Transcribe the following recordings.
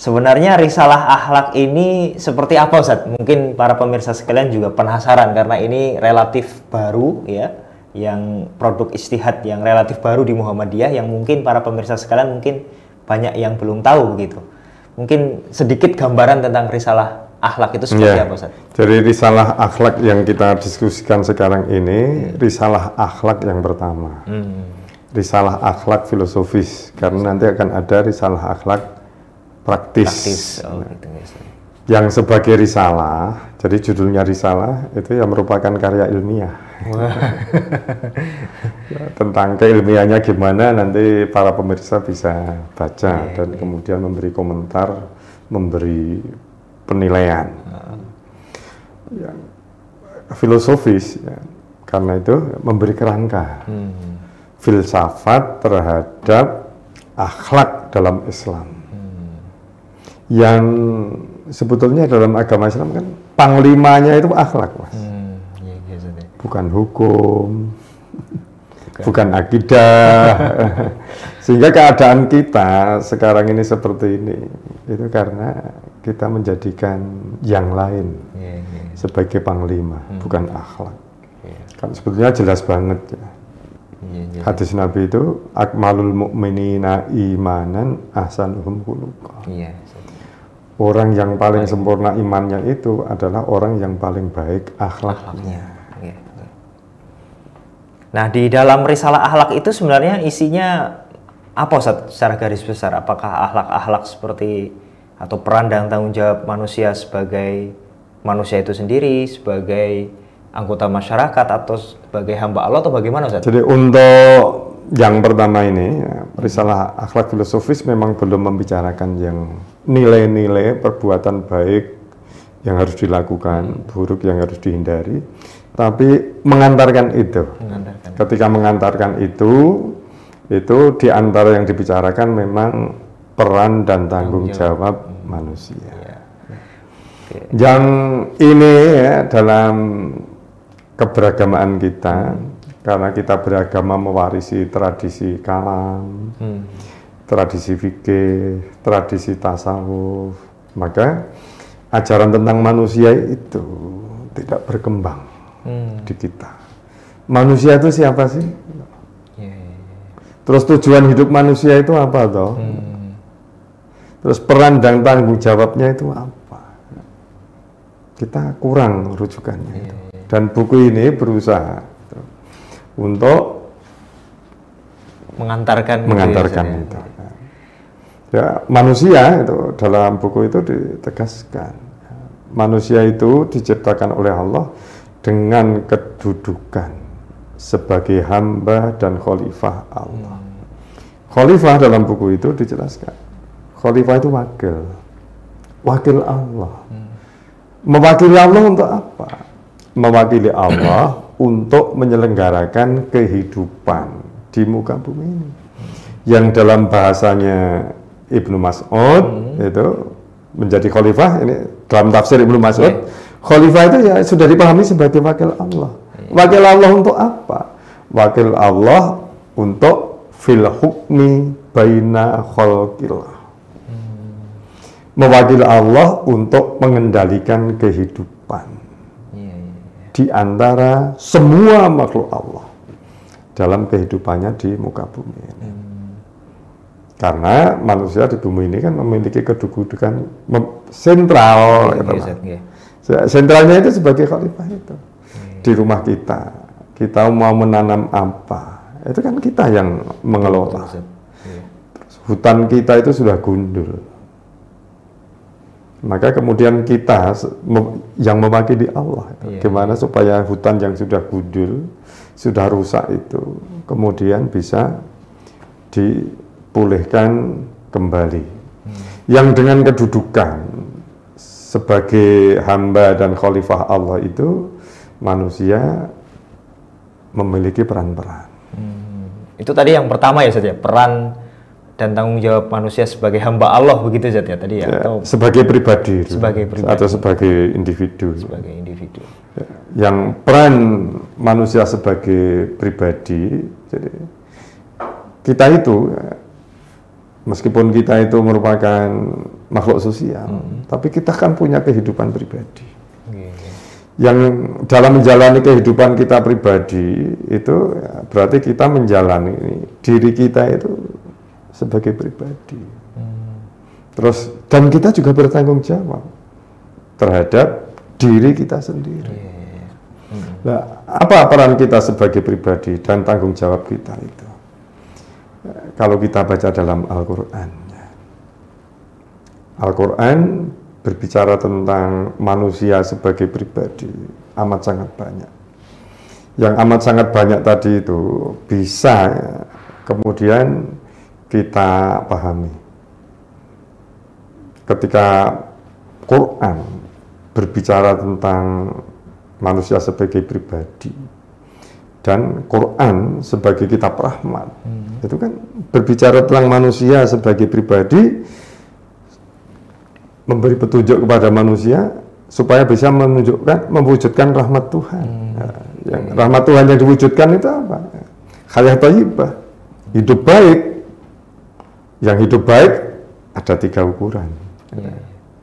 Sebenarnya risalah akhlak ini seperti apa, Ustaz? Mungkin para pemirsa sekalian juga penasaran karena ini relatif baru ya, yang produk ijtihad yang relatif baru di Muhammadiyah yang mungkin para pemirsa sekalian mungkin banyak yang belum tahu begitu. Mungkin sedikit gambaran tentang risalah akhlak itu seperti apa, Ustaz? Jadi risalah akhlak yang kita diskusikan sekarang ini risalah akhlak yang pertama. Risalah akhlak filosofis, karena nanti akan ada risalah akhlak praktis. Oh, gitu, guys. Yang sebagai risalah, jadi judulnya risalah itu yang merupakan karya ilmiah. Tentang keilmiahnya gimana nanti para pemirsa bisa baca dan kemudian memberi komentar, memberi penilaian. Yang filosofis ya, karena itu memberi kerangka filsafat terhadap akhlak dalam Islam. Yang sebetulnya dalam agama Islam kan panglimanya itu akhlak, Mas. Bukan hukum, bukan akidah. Sehingga keadaan kita sekarang ini seperti ini itu karena kita menjadikan yang lain sebagai panglima, bukan akhlak. Kan sebetulnya jelas banget ya. Hadis Nabi itu akmalul mu'minina imanan ahsanuhum khuluqa. Orang yang paling sempurna imannya itu adalah orang yang paling baik akhlaknya. Nah, di dalam risalah akhlak itu sebenarnya isinya apa, Ustaz, secara garis besar? Apakah akhlak-akhlak seperti atau peran dan tanggung jawab manusia sebagai manusia itu sendiri, sebagai anggota masyarakat atau sebagai hamba Allah atau bagaimana, Ustaz? Jadi untuk yang pertama ini, risalah akhlak filosofis memang belum membicarakan yang nilai-nilai perbuatan baik yang harus dilakukan, buruk yang harus dihindari, tapi mengantarkan itu. Ketika mengantarkan itu di antara yang dibicarakan memang peran dan tanggung jawab manusia. Yang ini ya, dalam keberagamaan kita, karena kita beragama mewarisi tradisi kalam, tradisi fikih, tradisi tasawuf, maka ajaran tentang manusia itu tidak berkembang di kita. Manusia itu siapa sih? Terus tujuan hidup manusia itu apa toh? Terus peran dan tanggung jawabnya itu apa? Kita kurang rujukannya itu. Dan buku ini berusaha untuk mengantarkan itu. Ya, manusia itu dalam buku itu ditegaskan. Manusia itu diciptakan oleh Allah dengan kedudukan sebagai hamba dan khalifah Allah. Khalifah dalam buku itu dijelaskan. Khalifah itu wakil Allah. Mewakili Allah untuk apa? Mewakili Allah untuk menyelenggarakan kehidupan di muka bumi ini. Yang dalam bahasanya Ibnu Mas'ud itu menjadi khalifah, ini dalam tafsir Ibnu Mas'ud, khalifah itu ya sudah dipahami sebagai wakil Allah. Wakil Allah untuk apa? Wakil Allah untuk fil hukmi baina khalqillah. Mewakili Allah untuk mengendalikan kehidupan di antara semua makhluk Allah dalam kehidupannya di muka bumi ini. Karena manusia di bumi ini kan memiliki kedudukan sentral. Sentralnya itu sebagai khalifah itu. Di rumah kita mau menanam apa, itu kan kita yang mengelola. Hutan kita itu sudah gundul. Maka kemudian kita yang mewakili Allah. Gimana supaya hutan yang sudah gundul, sudah rusak itu, kemudian bisa dipulihkan kembali. Yang dengan kedudukan sebagai hamba dan khalifah Allah itu, manusia memiliki peran-peran. Itu tadi yang pertama ya, Ustaz ya, peran dan tanggung jawab manusia sebagai hamba Allah, begitu Ustaz ya tadi ya? Atau sebagai pribadi, atau sebagai individu. Sebagai individu. Yang peran manusia sebagai pribadi, jadi kita itu Meskipun kita itu merupakan makhluk sosial, tapi kita kan punya kehidupan pribadi. Yang dalam menjalani kehidupan kita pribadi itu berarti kita menjalani diri kita itu sebagai pribadi. Terus dan kita juga bertanggung jawab terhadap diri kita sendiri. Nah, apa peran kita sebagai pribadi dan tanggung jawab kita itu? Kalau kita baca dalam Al-Quran, Al-Quran berbicara tentang manusia sebagai pribadi amat sangat banyak. Yang amat sangat banyak tadi itu bisa kemudian kita pahami. Ketika Quran berbicara tentang manusia sebagai pribadi dan Quran sebagai kitab rahmat, itu kan berbicara tentang manusia sebagai pribadi, memberi petunjuk kepada manusia supaya bisa mewujudkan rahmat Tuhan. Yang rahmat Tuhan yang diwujudkan itu apa? Hayat thayyibah, hidup baik. Yang hidup baik ada 3 ukuran.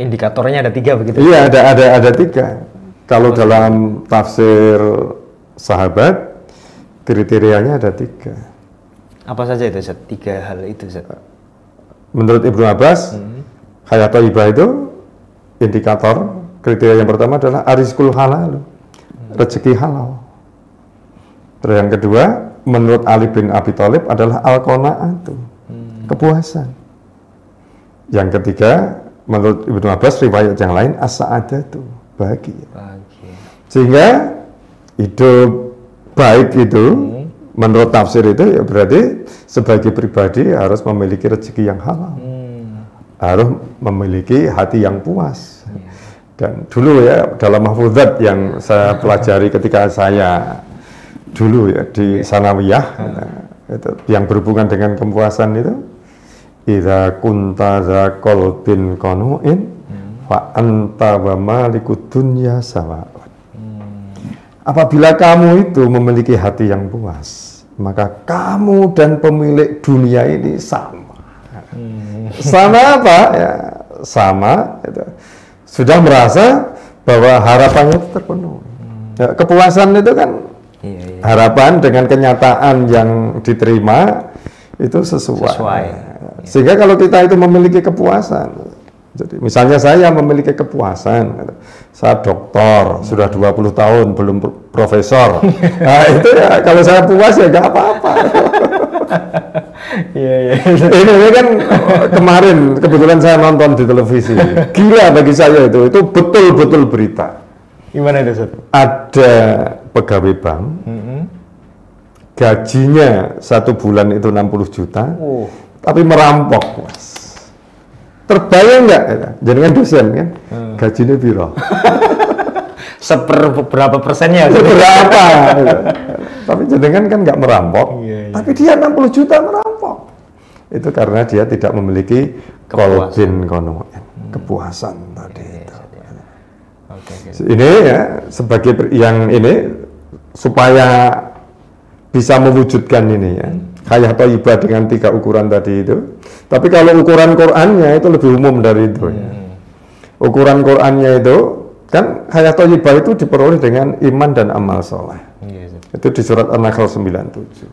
Indikatornya ada 3 begitu? Iya, ada 3. Kalau dalam tafsir sahabat, kriterianya ada 3. Apa saja itu, Ustaz? 3 hal itu, Ustaz? Menurut Ibnu Abbas, hayat thayyibah itu indikator, kriteria yang pertama adalah arizkul halal, rezeki halal. Terus yang kedua, menurut Ali bin Abi Thalib adalah al-qanaatu, kepuasan. Yang ketiga, menurut Ibnu Abbas, riwayat yang lain, as-sa'adatu, bahagia. Sehingga hidup baik itu, menurut tafsir itu ya berarti sebagai pribadi harus memiliki rezeki yang halal, harus memiliki hati yang puas. Dan dulu ya dalam mahfuzat yang saya pelajari ketika saya dulu ya di sanawiyah, itu yang berhubungan dengan kepuasan itu, idza kunta za qalbin qanu'in fa anta wa malikud dunya sawa. Apabila kamu itu memiliki hati yang puas, maka kamu dan pemilik dunia ini sama. Sama apa? Ya, sama. Itu. Sudah merasa bahwa harapannya itu terpenuhi. Ya, kepuasan itu kan harapan dengan kenyataan yang diterima itu sesuai. Sehingga kalau kita itu memiliki kepuasan, jadi misalnya saya memiliki kepuasan, saya doktor, sudah 20 tahun belum profesor. Nah itu ya kalau saya puas ya nggak apa-apa. Ini kan kemarin kebetulan saya nonton di televisi. Gila bagi saya itu betul-betul berita. Gimana itu, Ustaz? Ada pegawai bank, gajinya 1 bulan itu 60 juta, tapi merampok, Mas. Terbayang nggak? Jadi kan dosen kan, gajinya piro? Seberapa persennya? Seberapa? Tapi jenengan kan nggak merampok, tapi dia 60 juta merampok. Itu karena dia tidak memiliki qalbin qanu'in, kepuasan tadi itu. Ini ya sebagai yang ini supaya bisa mewujudkan ini ya. Hayat thayyibah dengan 3 ukuran tadi itu. Tapi kalau ukuran Qur'annya itu lebih umum dari itu ya. Ukuran Qur'annya itu kan hayat thayyibah itu diperoleh dengan iman dan amal soleh. Itu di surat An-Nahl 97.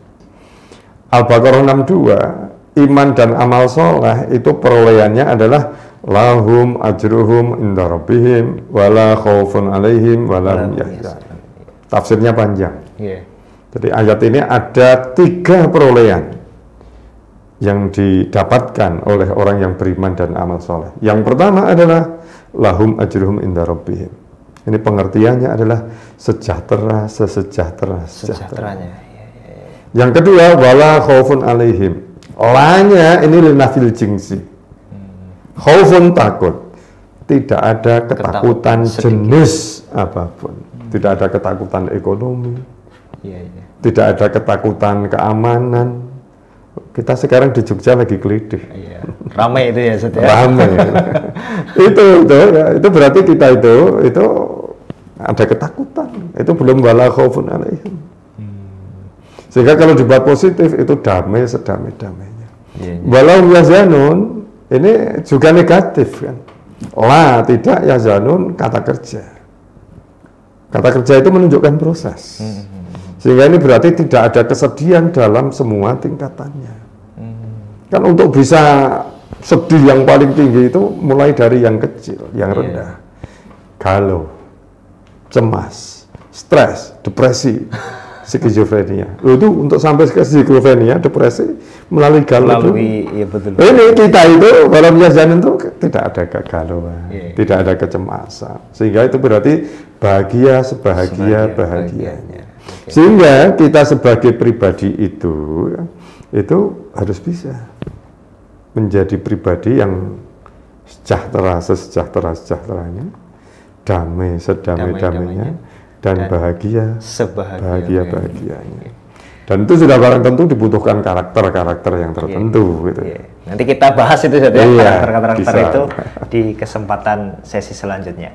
Al-Baqarah 62, iman dan amal soleh itu perolehannya adalah lahum ajruhum inda rabbihim wala khaufun alaihim wala hum yahzanun. Tafsirnya panjang. Jadi ayat ini ada 3 perolehan yang didapatkan oleh orang yang beriman dan amal soleh. Yang pertama adalah lahum ajruhum inda rabbihim. Ini pengertiannya adalah sejahtera, sesejahteranya. Yang kedua wala khaufun alaihim. La-nya ini linafil jingsi. Khaufun takut. Tidak ada ketakutan jenis apapun. Tidak ada ketakutan ekonomi. Tidak ada ketakutan keamanan. Kita sekarang di Jogja lagi kelidih. Ramai itu ya, Ustaz ya. Ramai. itu berarti kita itu ada ketakutan. Itu belum wala khaufun alaihim. Sehingga kalau dibuat positif itu damai sedamai-damainya. Walau yazanun ini juga negatif kan. La tidak yazanun kata kerja. Kata kerja itu menunjukkan proses. Sehingga ini berarti tidak ada kesedihan dalam semua tingkatannya. Kan untuk bisa sedih yang paling tinggi itu mulai dari yang kecil, yang rendah. Galau, cemas, stres, depresi, skizofrenia. Itu untuk sampai ke skizofrenia, depresi melalui galau itu. Iya betul. Ini kita itu dalam yazanun itu tidak ada kegalauan, tidak ada kecemasan. Sehingga itu berarti bahagia sebahagia bahagianya. Sehingga kita sebagai pribadi itu harus bisa menjadi pribadi yang sejahteranya, damai sedamai-damainya, dan bahagia sebahagia-bahagianya. Dan itu sudah barang tentu dibutuhkan karakter-karakter yang tertentu gitu. Nanti kita bahas itu karakter-karakter itu di kesempatan sesi selanjutnya.